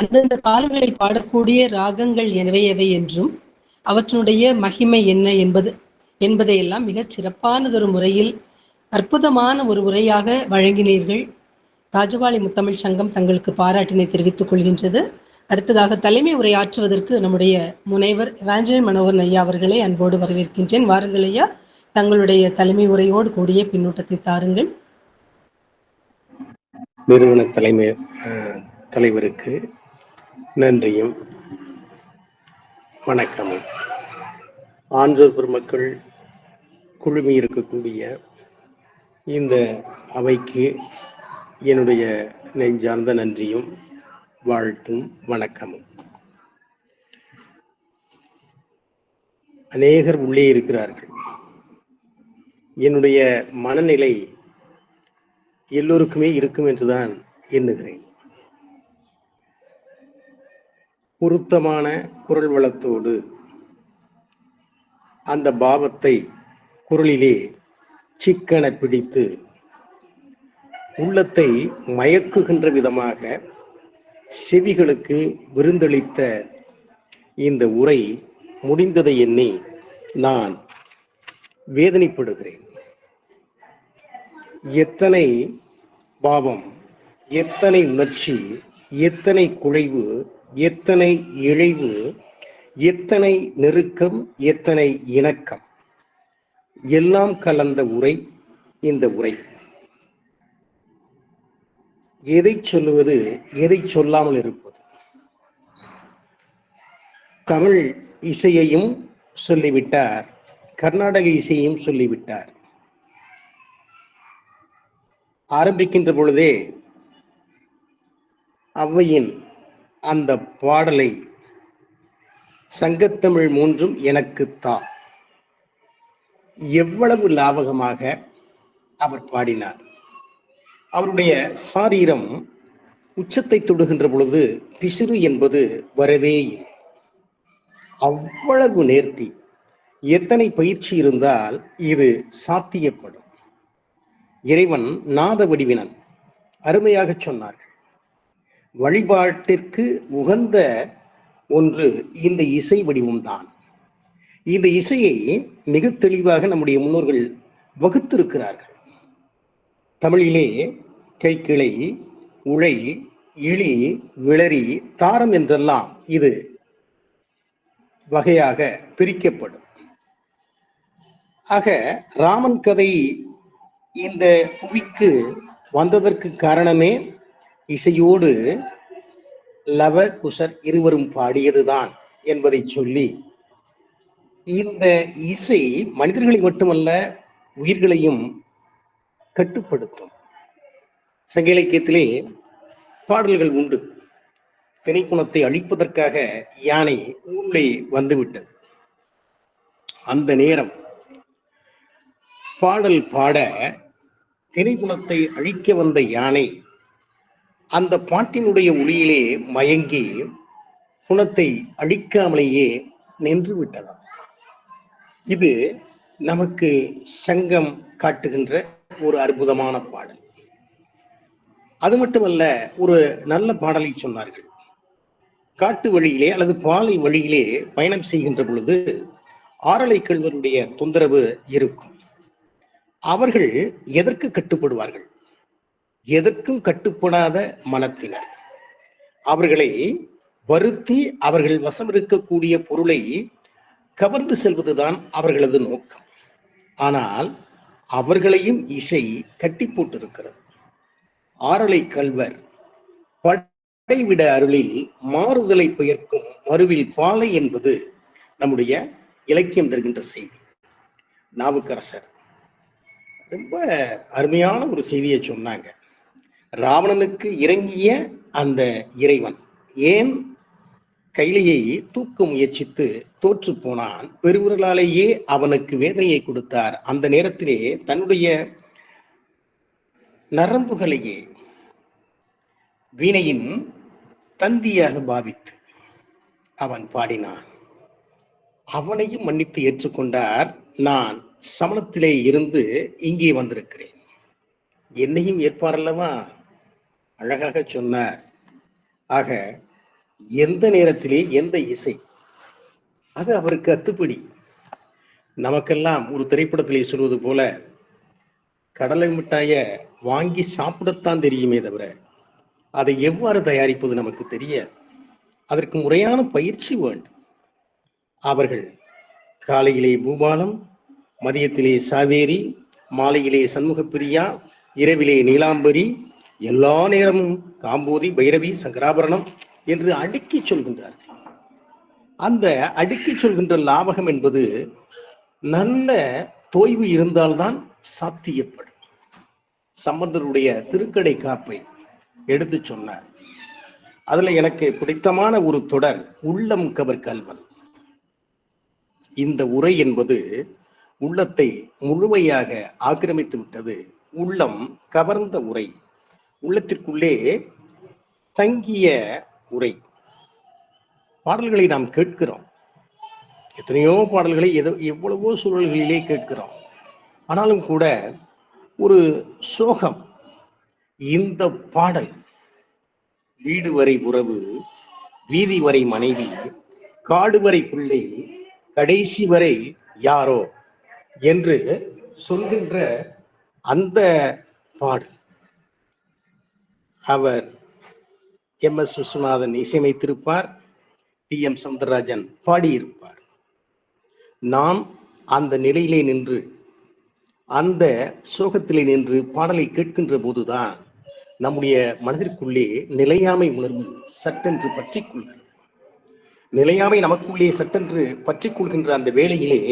அந்தந்த காலங்களில் பாடக்கூடிய ராகங்கள் எவை எவை என்றும் அவற்றினுடைய மகிமை என்ன என்பதையெல்லாம் மிகச் சிறப்பானதொரு முறையில் அற்புதமான ஒரு உரையாக வழங்கினீர்கள். ராஜபாளை முத்தமிழ் சங்கம் தங்களுக்கு பாராட்டினை தெரிவித்துக் கொள்கின்றது. அடுத்ததாக தலைமை உரையாற்றுவதற்கு நம்முடைய முனைவர் எவாஞ்சலின் மனோகரன் ஐயா அவர்களை அன்போடு வரவேற்கின்றேன். வாருங்கள் ஐயா, தங்களுடைய தலைமை உரையோடு கூடிய பின்னூட்டத்தை தாருங்கள். நிறுவன தலைவருக்கு நன்றியும் வணக்கமும். ஆன்றோர் பெருமக்கள் குழுமி இருக்கக்கூடிய இந்த அவைக்கு என்னுடைய நெஞ்சார்ந்த நன்றியும் வாழ்த்தும் வணக்கமும். அநேகர் உள்ளே இருக்கிறார்கள். என்னுடைய மனநிலை எல்லோருக்குமே இருக்கும் என்றுதான் எண்ணுகிறேன். பொருத்தமான குரல் வளத்தோடு அந்த பாவத்தை குரலிலே சிக்கன பிடித்து உள்ளத்தை மயக்குகின்ற விதமாக செவிகளுக்கு விருந்தளித்த இந்த உரை முடிந்ததை எண்ணி நான் வேதனைப்படுகிறேன். எத்தனை பாவம், எத்தனை உணர்ச்சி, எத்தனை குழைவு, எத்தனை இழைவு, எத்தனை நெருக்கம், எத்தனை இணக்கம் எல்லாம் கலந்த உரை இந்த உரை. எதை சொல்லுவது, எதை சொல்லாமல் இருப்பது. தமிழ் இசையையும் சொல்லிவிட்டார், கர்நாடக இசையையும் சொல்லிவிட்டார். ஆரம்பிக்கின்ற பொழுதே ஔவையின் அந்த பாடலை சங்கத்தமிழ் மூன்றும் எனக்கு தா, எவ்வளவு லாபகமாக அவர் பாடினார். அவருடைய சாரீரம் உச்சத்தை தொடுகின்ற பொழுது பிசிறு என்பது வரவே இல்லை. அவ்வளவு நேர்த்தி. எத்தனை பயிற்சி இருந்தால் இது சாத்தியப்படும். இறைவன் நாத வடிவினன், அருமையாக சொன்னார்கள். வழிபாட்டிற்கு உகந்த ஒன்று இந்த இசை வடிவம்தான். இந்த இசையை மிக தெளிவாக நம்முடைய முன்னோர்கள் வகுத்திருக்கிறார்கள். தமிழிலே கைக்கிளை, உழை, இழி, விளரி, தாரம் என்றெல்லாம் இது வகையாக பிரிக்கப்படும். ஆக ராமன் கதை இந்த புவிக்கு வந்ததற்கு காரணமே இசையோடு லவ குசர் இருவரும் பாடியதுதான் என்பதை சொல்லி, இந்த இசை மனிதர்களை மட்டுமல்ல உயிர்களையும் கட்டுப்படுத்தும். சங்க இலக்கியத்திலே பாடல்கள் உண்டு. திணைக்குணத்தை அழிப்பதற்காக யானை உள்ளே வந்துவிட்டது. அந்த நேரம் பாடல் பாட திணைக்குணத்தை அழிக்க வந்த யானை அந்த பாட்டினுடைய ஒளியிலே மயங்கி குணத்தை அழிக்காமலேயே நின்று விட்டதா. இது நமக்கு சங்கம் காட்டுகின்ற ஒரு அற்புதமான பாடல். அது மட்டுமல்ல, ஒரு நல்ல பாடலை சொன்னார்கள். காட்டு வழியிலே அல்லது பாலை வழியிலே பயணம் செய்கின்ற பொழுது ஆரலை கள்வருடைய தொந்தரவு இருக்கும். அவர்கள் எதற்கு கட்டுப்படுவார்கள்? எதற்கும் கட்டுப்படாத மனத்தினர். அவர்களை வருத்தி அவர்கள் வசம் இருக்கக்கூடிய பொருளை கவர்ந்து செல்வதுதான் அவர்களது நோக்கம். ஆனால் அவர்களையும் இசை கட்டி போட்டிருக்கிறது. ஆரலை கள்வர் படைவிட அருளில் மாறுதலை பெயர்க்கும் மறுவில் பாலை என்பது நம்முடைய இலக்கியம் தருகின்ற செய்தி. நாவுக்கரசர் ரொம்ப அருமையான ஒரு செய்தியை சொன்னாங்க. ராவணனுக்கு இறங்கிய அந்த இறைவன் ஏன் கைலையை தூக்க முயற்சித்து தோற்று போனான்? பெருவிரலாலேயே அவனுக்கு வேதனையை கொடுத்தார். அந்த நேரத்திலே தன்னுடைய நரம்புகளையே வீணையின் தந்தியாக பாவித்து அவன் பாடினான். அவனையும் மன்னித்து ஏற்றுக்கொண்டார். நான் சமணத்திலே இருந்து இங்கே வந்திருக்கிறேன், என்னையும் ஏற்பார் அல்லவா? அழகாக சொன்னார். ஆக எந்த நேரத்திலே எந்த இசை, அது அவருக்கு அத்துப்படி. நமக்கெல்லாம் ஒரு திரைப்படத்திலே சொல்வது போல கடலை மிட்டாய வாங்கி சாப்பிடத்தான் தெரியுமே தவிர அதை எவ்வாறு தயாரிப்பது நமக்கு தெரியாது. அதற்கு முறையான பயிற்சி வேண்டும். அவர்கள் காலையிலே பூபாலம், மதியத்திலே சாவேரி, மாலையிலே சண்முகப்பிரியா, இரவிலே நீலாம்பரி, எல்லா நேரமும் காம்போதி, பைரவி, சங்கராபரணம் என்று அடுக்கி சொல்கின்றார்கள். அந்த அடுக்கி சொல்கின்ற லாபகம் என்பது நல்ல தோய்வு இருந்தால்தான் சாத்தியப்படும். சம்பந்தருடைய திருக்கடை காப்பை எடுத்து சொன்னார். அதுல எனக்கு பிடித்தமான ஒரு தொடர் உள்ளம் கவர் கல்வன். இந்த உரை என்பது உள்ளத்தை முழுமையாக ஆக்கிரமித்து விட்டது. உள்ளம் கவர்ந்த உரை, உள்ளத்திற்குள்ளே தங்கிய உரை. பாடல்களை நாம் கேட்கிறோம், எத்தனையோ பாடல்களை எவ்வளவோ சூழல்களிலே கேட்கிறோம். ஆனாலும் கூட ஒரு சோகம். இந்த பாடல் வீடு வரை உறவு, வீதி வரை மனைவி, காடு வரை பிள்ளை, கடைசி வரை யாரோ என்று சொல்கின்ற அந்த பாடல் அவர் MS விஸ்வநாதன் இசையமைத்திருப்பார், TM சௌந்தரராஜன் பாடியிருப்பார். நாம் அந்த நிலையிலே நின்று, அந்த சோகத்திலே நின்று பாடலை கேட்கின்ற போதுதான் நம்முடைய மனதிற்குள்ளே நிலையாமை உணர்வு சட்டென்று பற்றி கொள்கிறது. நிலையாமை நமக்குள்ளே சட்டென்று பற்றி கொள்கின்ற அந்த வேளையிலே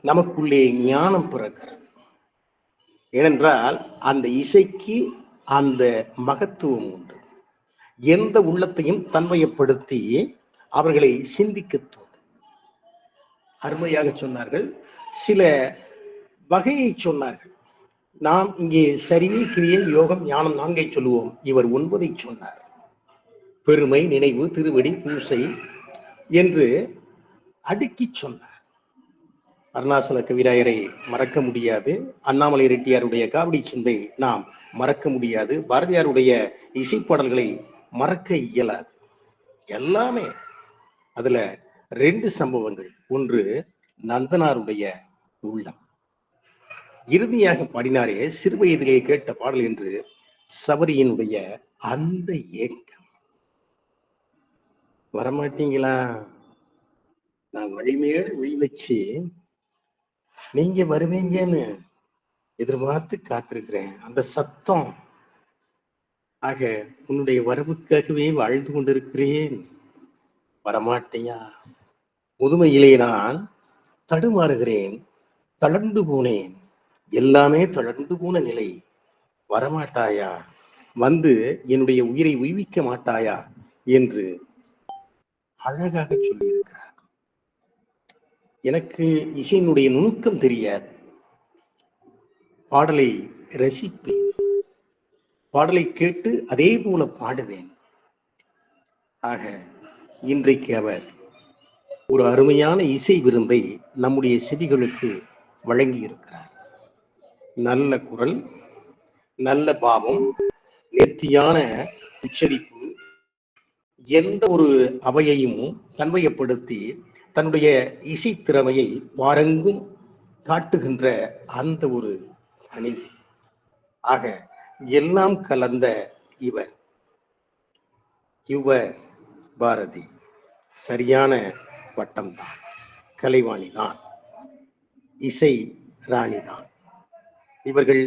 நமக்குள்ளே ஞானம் பிறக்கிறது. ஏனென்றால் அந்த இசைக்கு அந்த மகத்துவம் உண்டு. எந்த உள்ளத்தையும் தன்மையப்படுத்தி அவர்களை சிந்திக்க தூண்டும். அருமையாக சொன்னார்கள். சில வகையை சொன்னார்கள். நாம் இங்கே சரிவை, கிரியை, யோகம், ஞானம் 4 சொல்லுவோம். இவர் 9 சொன்னார். பெருமை, நினைவு, திருவடி, பூசை என்று அடுக்கி சொன்னார். அருணாசல கவிராயரை மறக்க முடியாது. அண்ணாமலை ரெட்டியாருடைய காவடி சிந்தை நாம் மறக்க முடியாது. பாரதியாருடைய இசைப்பாடல்களை மறக்க இயலாது. எல்லாமே அதுல 2 சம்பவங்கள். ஒன்று நந்தனாருடைய உள்ளம். இறுதியாக பாடினாரே சிறு வயதிலே கேட்ட பாடல் என்று சபரியினுடைய அந்த ஏக்கம். வரமாட்டீங்களா? நான் வழிமேடு ஒளி வச்சு நீங்க வருவீங்கன்னு எதிர்பார்த்து காத்திருக்கிறேன். அந்த சத்தம், ஆக உன்னுடைய வரவுக்காகவே வாழ்ந்து கொண்டிருக்கிறேன், வரமாட்டையா? முதுமையிலே நான் தடுமாறுகிறேன், தளர்ந்து போனேன், எல்லாமே தளர்ந்து போன நிலை, வரமாட்டாயா? வந்து என்னுடைய உயிரை உய்விக்க மாட்டாயா என்று அழகாக சொல்லியிருக்கிறார். எனக்கு இசையினுடைய நுணுக்கம் தெரியாது. பாடலை ரசிப்பேன், பாடலை கேட்டு அதே போல பாடுவேன். ஆக இன்றைக்கு அவர் ஒரு அருமையான இசை விருந்தை நம்முடைய செவிகளுக்கு வழங்கி இருக்கிறார். நல்ல குரல், நல்ல பாவம், நேர்த்தியான உச்சரிப்பு, எந்த ஒரு அவையையும் தன்மையப்படுத்தி தன்னுடைய இசை திறமையை வாரெங்கும் காட்டுகின்ற அந்த ஒரு பணிவு. ஆக எல்லாம் கலந்த இவர் யுவ பாரதி சரியான பட்டம்தான். கலைவாணிதான், இசை ராணிதான். இவர்கள்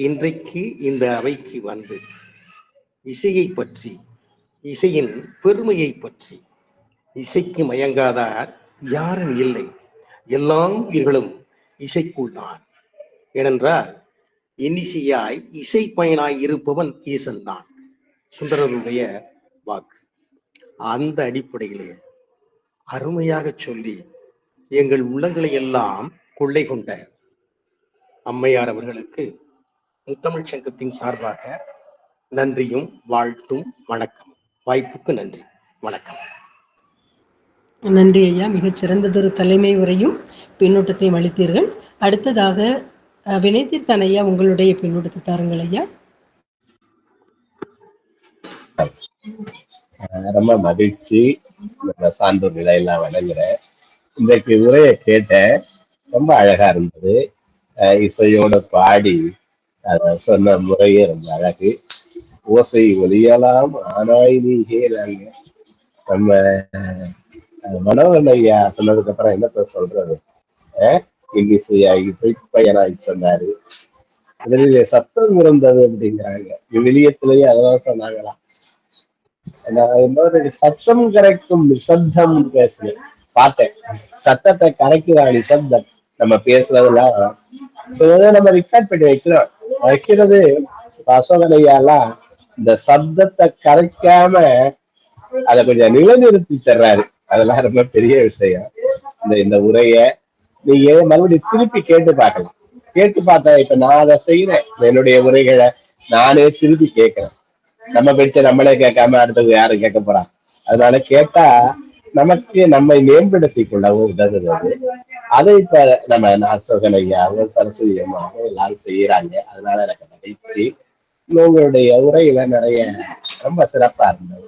இன்றைக்கு இந்த அவைக்கு வந்து இசையை பற்றி, இசையின் பெருமையை பற்றி, இசைக்கு மயங்காதார் யாரும் இல்லை, எல்லா உயிர்களும் இசைக்குள் தான். ஏனென்றால் இன்னிசையாய் இசை பயனாய் இருப்பவன் ஈசன் தான், சுந்தரருடைய வாக்கு. அந்த அடிப்படையிலே அருமையாக சொல்லி எங்கள் உள்ளங்களை எல்லாம் கொள்ளை கொண்ட அம்மையார் அவர்களுக்கு முத்தமிழ் சங்கத்தின் சார்பாக நன்றியும் வாழ்த்தும் வணக்கம். வாய்ப்புக்கு நன்றி, வணக்கம். நன்றி ஐயா. மிகச் சிறந்ததொரு தலைமை உரையும் பின்னூட்டத்தையும் அளித்தீர்கள். அடுத்ததாக வினைத்தீர்த்தான் ஐயா, உங்களுடைய பின்னூட்டத்தை தாருங்கள் ஐயா. ரொம்ப மகிழ்ச்சி. நம்ம சான்றோர் நிலையெல்லாம் வணங்குறேன். இன்றைக்கு உரையை கேட்டேன், ரொம்ப அழகா இருந்தது. இசையோட பாடி சொன்ன முறையே ரொம்ப அழகு. ஓசை ஒலியலாம் ஆனாய் நீ கேளாங்க. நம்ம மனோகரன் ஐயா சொன்னதுக்கு அப்புறம் என்னத்த சொல்றது? இன்னிசையாய் இசைப்பயனாய் சொன்னாரு. அதிலே சத்தம் இருந்தது அப்படிங்கிறாங்க. விவிலியத்திலேயே அதான் சொன்னாங்களாம். நான் இன்னொரு சத்தம் கரைக்கும் நிசப்தம் பேசுறேன் பார்த்தேன். சத்தத்தை கரைக்குதா நிசப்தம் நம்ம பேசுறதெல்லாம் நம்ம ரெக்கார்ட் பண்ணி வைக்கிறது. அசோகனையாலாம் இந்த சப்தத்தை கரைக்காம அதை கொஞ்சம் நிலைநிறுத்தி தர்றாரு. அதெல்லாம் ரொம்ப பெரிய விஷயம். இந்த உரைய நீங்க மறுபடியும் திருப்பி கேட்டு பார்க்கலாம். கேட்டு பார்த்தா இப்ப நான் அதை செய்யறேன். என்னுடைய உரைகளை நானே திருப்பி கேட்கிறேன். நம்ம பேச்ச நம்மளே கேட்காம அடுத்தது யாரும் கேட்க போறான். அதனால கேட்டா நமக்கு நம்மை மேம்படுத்திக் கொள்ளவும் உதவுறது. அதை இப்ப நம்ம அசோகன் ஐயாவோ சரஸ்வதி அம்மாவோ எல்லாரும் செய்யறாங்க. அதனால எனக்கு மகிழ்ச்சி. உங்களுடைய உரையில நிறைய ரொம்ப சிறப்பா இருந்தது.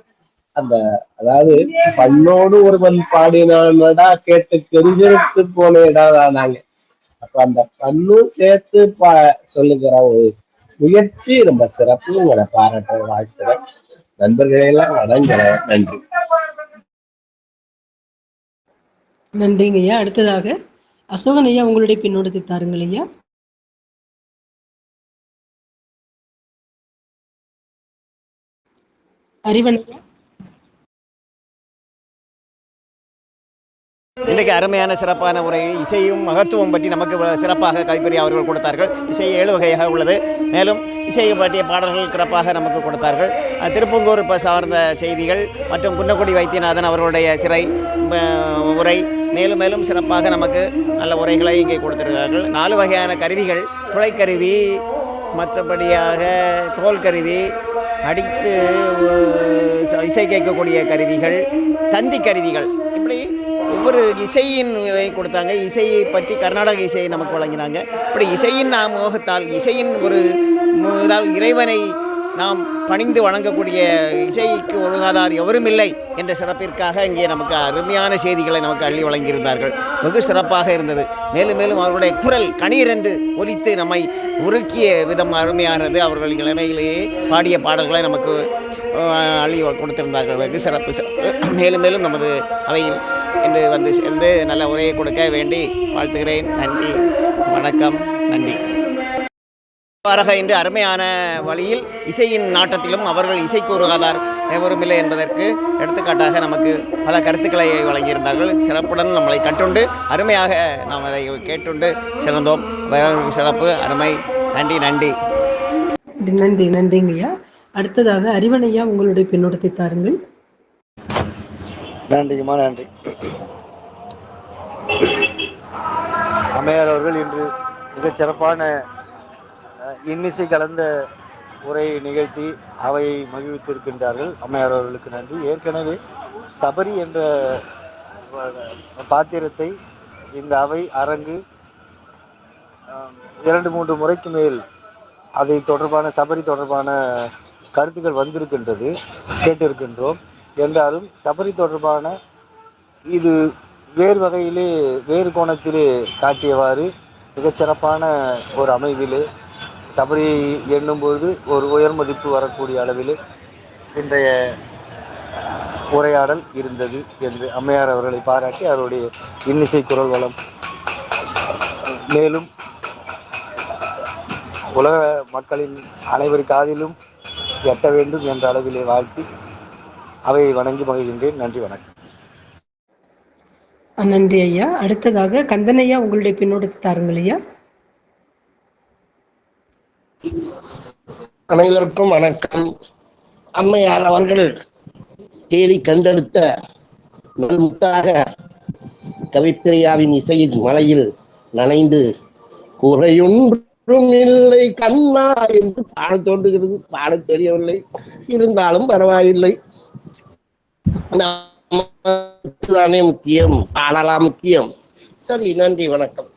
அதாவது பண்ணோடு ஒருவன் பாடினான்டா கேட்டு தெரிஞ்செடுத்து போன இடம் நாங்க. அப்ப அந்த பண்ணும் சேர்த்து சொல்லுகிற ஒரு முயற்சி ரொம்ப சிறப்பு. உங்களை பாராட்ட வாழ்த்துறேன். நண்பர்களெல்லாம் வணங்குறேன். நன்றி. நன்றிங்க ஐயா. அடுத்ததாக அசோகன் ஐயா உங்களுடைய பின்னோட்டத்தை தாருங்கள் ஐயா. அறிவன் இன்றைக்கு அருமையான சிறப்பான உரை இசையும் மகத்துவம் பற்றி நமக்கு சிறப்பாக கைப்பறி அவர்கள் கொடுத்தார்கள். இசை 7 வகையாக உள்ளது. மேலும் இசையை பற்றிய பாடல்கள் சிறப்பாக நமக்கு கொடுத்தார்கள். திருப்பங்கூர் சார்ந்த செய்திகள் மற்றும் குன்னக்குடி வைத்தியநாதன் அவர்களுடைய சிறை உரை மேலும் மேலும் சிறப்பாக நமக்கு நல்ல உரைகளை இங்கே கொடுத்திருக்கிறார்கள். 4 வகையான கருவிகள், துளைக்கருவி, மற்றபடியாக தோல் கருவி, அடித்து இசை கேட்கக்கூடிய கருவிகள், தந்தி கருவிகள், இப்படி ஒவ்வொரு இசையின் இதை கொடுத்தாங்க. இசையை பற்றி கர்நாடக இசையை நமக்கு வழங்கினாங்க. இப்படி இசையின் மோகத்தால், இசையின் ஒரு இதால் இறைவனை நாம் பணிந்து வணங்கக்கூடிய இசைக்கு ஒழுகாதார் எவரும் இல்லை என்ற சிறப்பிற்காக இங்கே நமக்கு அருமையான செய்திகளை நமக்கு அள்ளி வழங்கியிருந்தார்கள். வெகு சிறப்பாக இருந்தது. மேலும் மேலும் அவர்களுடைய குரல் கணீர் என்று ஒலித்து நம்மை உருக்கிய விதம் அருமையானது. அவர்கள் இளமையிலேயே பாடிய பாடல்களை நமக்கு அள்ளி கொடுத்திருந்தார்கள். வெகு சிறப்பு. மேலும் மேலும் நமது அவையில் என்று வந்து சேர்ந்து நல்ல உரையை கொடுக்க வேண்டி வாழ்த்துகிறேன். நன்றி, வணக்கம், நன்றி. இன்று அருமையான வழியில் இசையின் நாட்டத்திலும் அவர்கள் இசைக்கு ஒரு ஆதார் எவரும் இல்லை என்பதற்கு எடுத்துக்காட்டாக நமக்கு பல கருத்துக்களை வழங்கியிருந்தார்கள். சிறப்புடன் நம்மளை கட்டுண்டு அருமையாக நாம் அதை கேட்டுண்டு சிறந்தோம். சிறப்பு, அருமை. நன்றி நன்றி நன்றி. நன்றிங்கய்யா. அடுத்ததாக அறிவனையா உங்களுடைய பின்னோட்டத்தை தாருங்கள். நன்றிங்கம்மா. நன்றி. அம்மையார் அவர்கள் இன்று மிகச் சிறப்பான இன்னிசை கலந்த உரையை நிகழ்த்தி அவையை மகிழ்வித்திருக்கின்றார்கள். அம்மையார் அவர்களுக்கு நன்றி. ஏற்கனவே சபரி என்ற பாத்திரத்தை இந்த அவை அரங்கு 2-3 முறைக்கு மேல் அதை தொடர்பான சபரி தொடர்பான கருத்துக்கள் வந்திருக்கின்றது, கேட்டிருக்கின்றோம். என்றாலும் சபரி தொடர்பான இது வேறு வகையிலே வேறு கோணத்திலே காட்டியவாறு மிகச்சிறப்பான ஒரு அமைவிலே சபரி எண்ணும்பொழுது ஒரு உயர் மதிப்பு வரக்கூடிய அளவிலே இன்றைய உரையாடல் இருந்தது என்று அம்மையார் அவர்களை பாராட்டி அவருடைய இன்னிசை குரல் வளம் மேலும் உலக மக்களின் அனைவர் காதிலும் எட்ட வேண்டும் என்ற அளவிலே வாழ்த்தி அவையை வணங்கி மகிழ்கின்றேன். நன்றி, வணக்கம். நன்றி ஐயா. அடுத்ததாக கந்தனையா உங்களுடைய பின்னோட்டத்தை தாருங்கள் ஐயா. அனைவருக்கும் வணக்கம். அம்மையார் அவர்கள் தேடி கண்டெடுத்த முத்தாக கவிப்பிரியாவின் இசையின் மலையில் நனைந்து குறையொன்றும் இல்லை கண்ணா என்று பாட தோன்றுகிறது. பாட தெரியவில்லை, இருந்தாலும் பரவாயில்லை. தானே முக்கியம், பாடலாம் முக்கியம். சரி, நன்றி, வணக்கம்.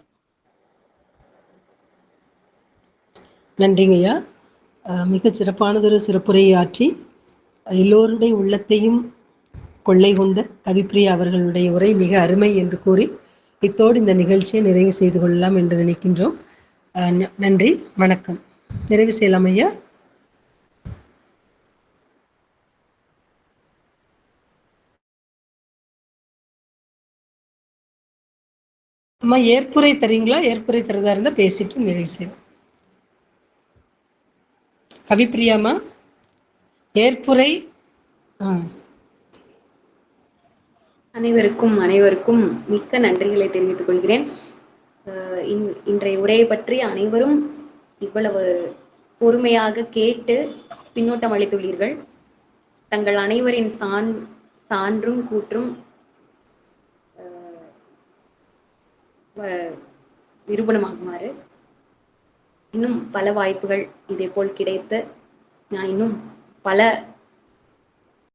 நன்றிங்கய்யா. மிக சிறப்பானதொரு சிறப்புரையை ஆற்றி எல்லோருடைய உள்ளத்தையும் கொள்ளை கொண்ட கவிப்பிரியா அவர்களுடைய உரை மிக அருமை என்று கூறி இத்தோடு இந்த நிகழ்ச்சியை நிறைவு செய்து கொள்ளலாம் என்று நினைக்கின்றோம். நன்றி, வணக்கம். நிறைவு செய்யலாம் ஐயா. அம்மா ஏற்புரை தரீங்களா? ஏற்புரை தரதா இருந்தா பேசிட்டு நிறைவு செய்யலாம். கவிப்பிரியாமா ஏற்புரை. அனைவருக்கும் மிக்க நன்றிகளை தெரிவித்துக் கொள்கிறேன். இன்றைய உரையை பற்றி அனைவரும் இவ்வளவு பொறுமையாக கேட்டு பின்னோட்டம் அளித்துள்ளீர்கள். தங்கள் அனைவரின் சான்றும் கூற்றும் நிரூபணமாகுமாறு இன்னும் பல வாய்ப்புகள் இதே போல் கிடைத்து நான் இன்னும் பல